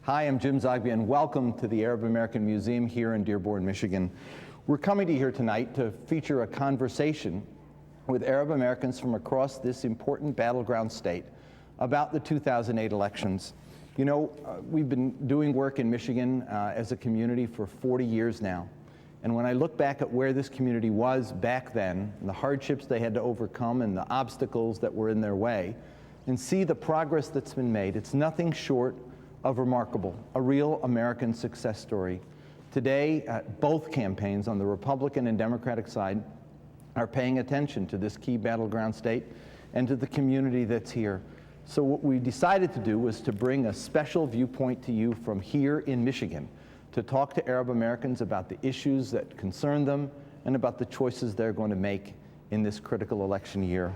Hi, I'm Jim Zogby, and welcome to the Arab American Museum here in Dearborn, Michigan. We're coming to you here tonight to feature a conversation with Arab Americans from across this important battleground state about the 2008 elections. You know, we've been doing work in Michigan as a community for 40 years now. And when I look back at where this community was back then, and the hardships they had to overcome and the obstacles that were in their way, and see the progress that's been made, it's nothing short of remarkable, a real American success story. Today, both campaigns on the Republican and Democratic side are paying attention to this key battleground state and to the community that's here. So what we decided to do was to bring a special viewpoint to you from here in Michigan to talk to Arab Americans about the issues that concern them and about the choices they're going to make in this critical election year.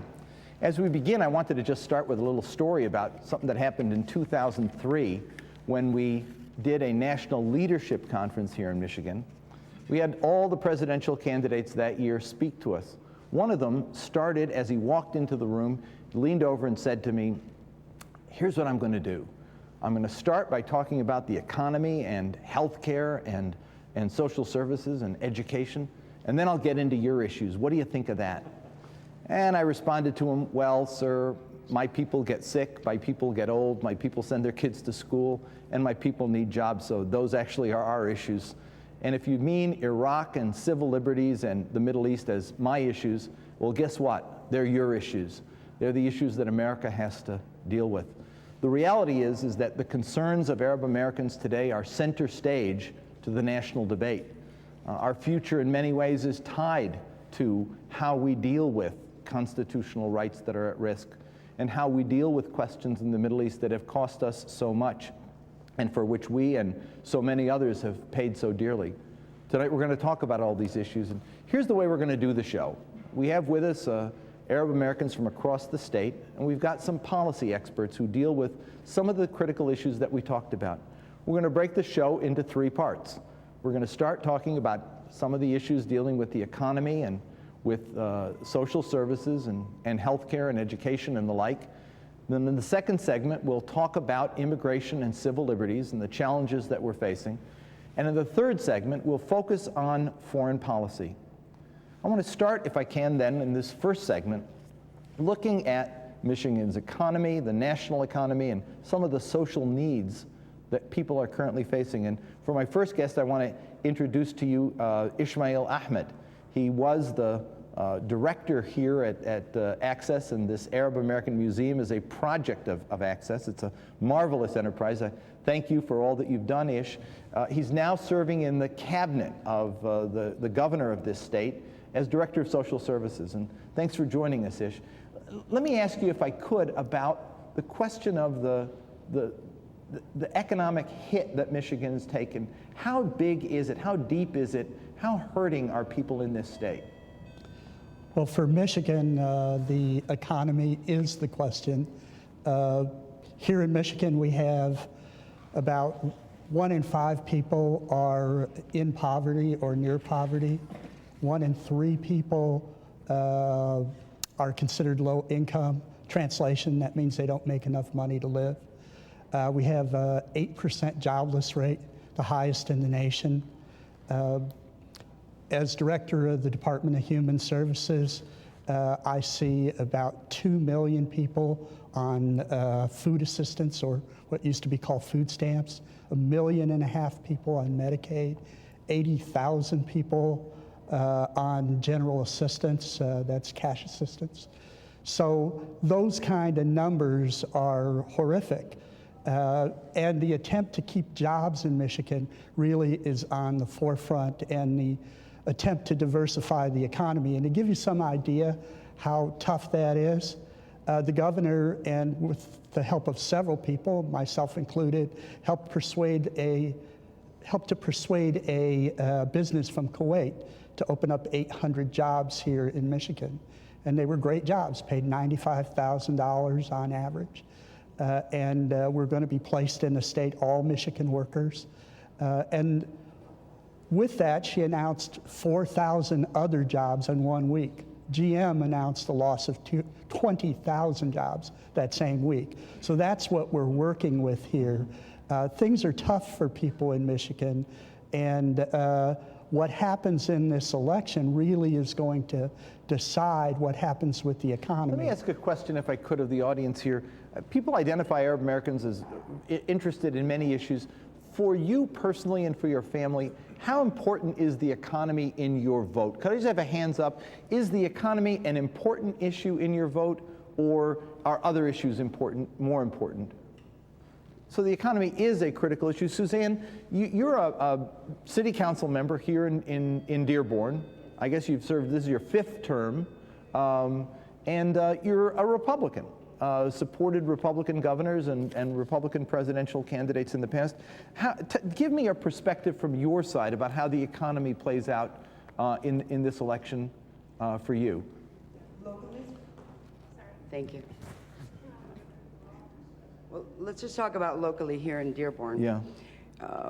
As we begin, I wanted to just start with a little story about something that happened in 2003 when we did a national leadership conference here in Michigan. We had all the presidential candidates that year speak to us. One of them started as he walked into the room, leaned over and said to me, "Here's what I'm going to do. I'm going to start by talking about the economy and healthcare and social services and education, and then I'll get into your issues. What do you think of that?" And I responded to him, "Well, sir, my people get sick, my people get old, my people send their kids to school, and my people need jobs, so those actually are our issues. And if you mean Iraq and civil liberties and the Middle East as my issues, well, guess what? They're your issues. They're the issues that America has to deal with." The reality is that the concerns of Arab Americans today are center stage to the national debate. Our future in many ways is tied to how we deal with constitutional rights that are at risk and how we deal with questions in the Middle East that have cost us so much and for which we and so many others have paid so dearly. Tonight we're going to talk about all these issues, and here's the way we're going to do the show. We have with us Arab Americans from across the state, and we've got some policy experts who deal with some of the critical issues that we talked about. We're going to break the show into three parts. We're going to start talking about some of the issues dealing with the economy and with social services and healthcare and education and the like. Then in the second segment, we'll talk about immigration and civil liberties and the challenges that we're facing. And in the third segment, we'll focus on foreign policy. I want to start, if I can then, in this first segment, looking at Michigan's economy, the national economy, and some of the social needs that people are currently facing. And for my first guest, I want to introduce to you Ismael Ahmed. He was the director here at Access, and this Arab American Museum is a project of Access. It's a marvelous enterprise. I thank you for all that you've done, Ish. He's now serving in the cabinet of the governor of this state as Director of Social Services, and thanks for joining us, Ish. Let me ask you, if I could, about the question of the economic hit that Michigan has taken. How big is it? How deep is it? How hurting are people in this state? Well, for Michigan, the economy is the question. Here in Michigan, we have about 1 in 5 people are in poverty or near poverty. 1 in 3 people are considered low income. Translation, that means they don't make enough money to live. We have an 8% jobless rate, the highest in the nation. As director of the Department of Human Services, I see about 2 million people on food assistance, or what used to be called food stamps, 1.5 million people on Medicaid, 80,000 people on general assistance, that's cash assistance. So those kind of numbers are horrific. And the attempt to keep jobs in Michigan really is on the forefront, and the attempt to diversify the economy. And to give you some idea how tough that is, the governor, and with the help of several people, myself included, helped to persuade a business from Kuwait to open up 800 jobs here in Michigan. And they were great jobs, paid $95,000 on average. And we're going to be placed in the state, all Michigan workers. And with that, she announced 4,000 other jobs in 1 week. GM announced the loss of 20,000 jobs that same week. So that's what we're working with here. Things are tough for people in Michigan, and what happens in this election really is going to decide what happens with the economy. Let me ask a question, if I could, of the audience here. People identify Arab Americans as interested in many issues. For you personally and for your family, how important is the economy in your vote? Could I just have a hands up? Is the economy an important issue in your vote, or are other issues more important? So the economy is a critical issue. Suzanne, you're a city council member here in Dearborn. I guess you've served, this is your 5th term, and you're a Republican. Supported Republican governors and Republican presidential candidates in the past. Give me a perspective from your side about how the economy plays out in this election for you. Locally? Thank you. Well, let's just talk about locally here in Dearborn. Yeah.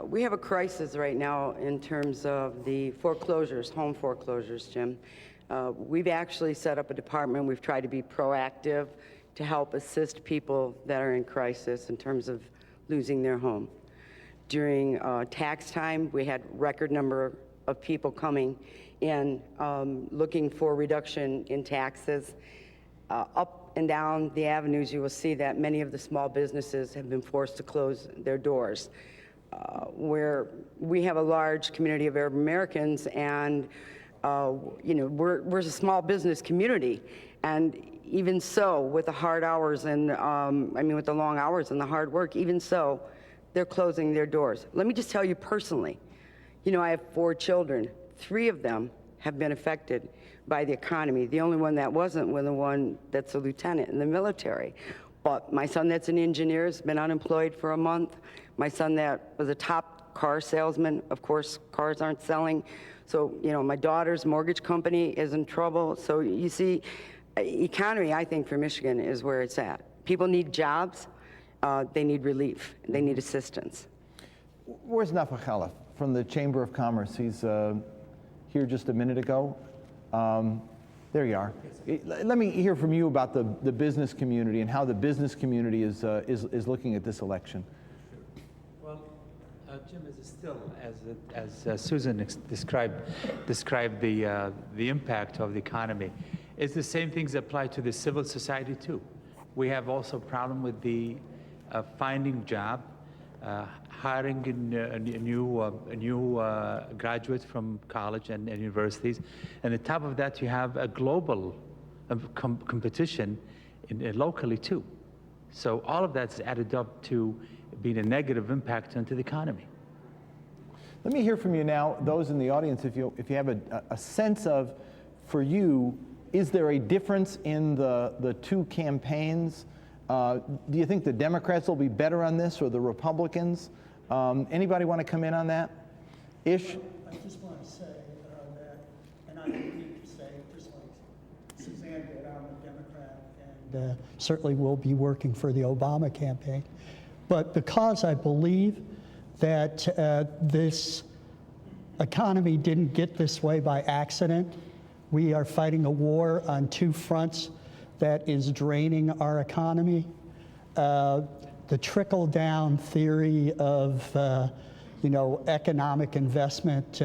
We have a crisis right now in terms of the foreclosures, home foreclosures, Jim. We've actually set up a department. We've tried to be proactive to help assist people that are in crisis in terms of losing their home. During tax time, we had record number of people coming in looking for reduction in taxes. Up and down the avenues, you will see that many of the small businesses have been forced to close their doors. Where we have a large community of Arab Americans, and we're a small business community, and even so, with the hard hours and with the long hours and the hard work, even so, they're closing their doors. Let me just tell you personally, I have 4 children. 3 of them have been affected by the economy. The only one that wasn't was the one that's a lieutenant in the military. But my son that's an engineer has been unemployed for a month. My son that was a top car salesman, of course, cars aren't selling. So, my daughter's mortgage company is in trouble. So you see, economy, I think, for Michigan is where it's at. People need jobs. They need relief. They need assistance. Where's Nafa Khalaf from the Chamber of Commerce? He's here just a minute ago. There you are. Let me hear from you about the business community and how the business community is looking at this election. Well, Jim, as Susan described the impact of the economy, it's the same things apply to the civil society too. We have also a problem with the finding job, hiring a new graduates from college and universities, and on top of that, you have a global competition locally too. So all of that's added up to being a negative impact onto the economy. Let me hear from you now, those in the audience, if you have a sense of, for you, is there a difference in the 2 campaigns? Do you think the Democrats will be better on this, or the Republicans? Anybody want to come in on that? Ish? I just want to say that, and I don't need to say, just like Suzanne did, I'm a Democrat, and certainly will be working for the Obama campaign. But because I believe that this economy didn't get this way by accident, we are fighting a war on 2 fronts that is draining our economy. The trickle-down theory of economic investment,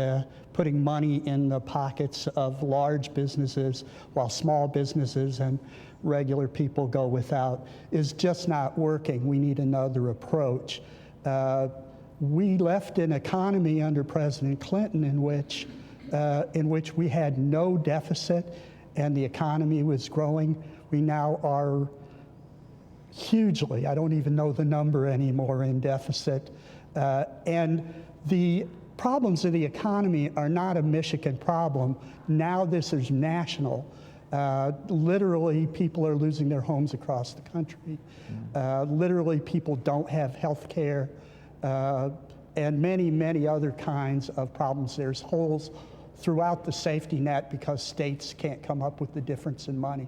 putting money in the pockets of large businesses while small businesses and regular people go without, is just not working. We need another approach. We left an economy under President Clinton in which we had no deficit and the economy was growing. We now are hugely, I don't even know the number anymore, in deficit. And the problems of the economy are not a Michigan problem. Now this is national. Literally, people are losing their homes across the country. Literally, people don't have health care, and many, many other kinds of problems. There's holes throughout the safety net because states can't come up with the difference in money.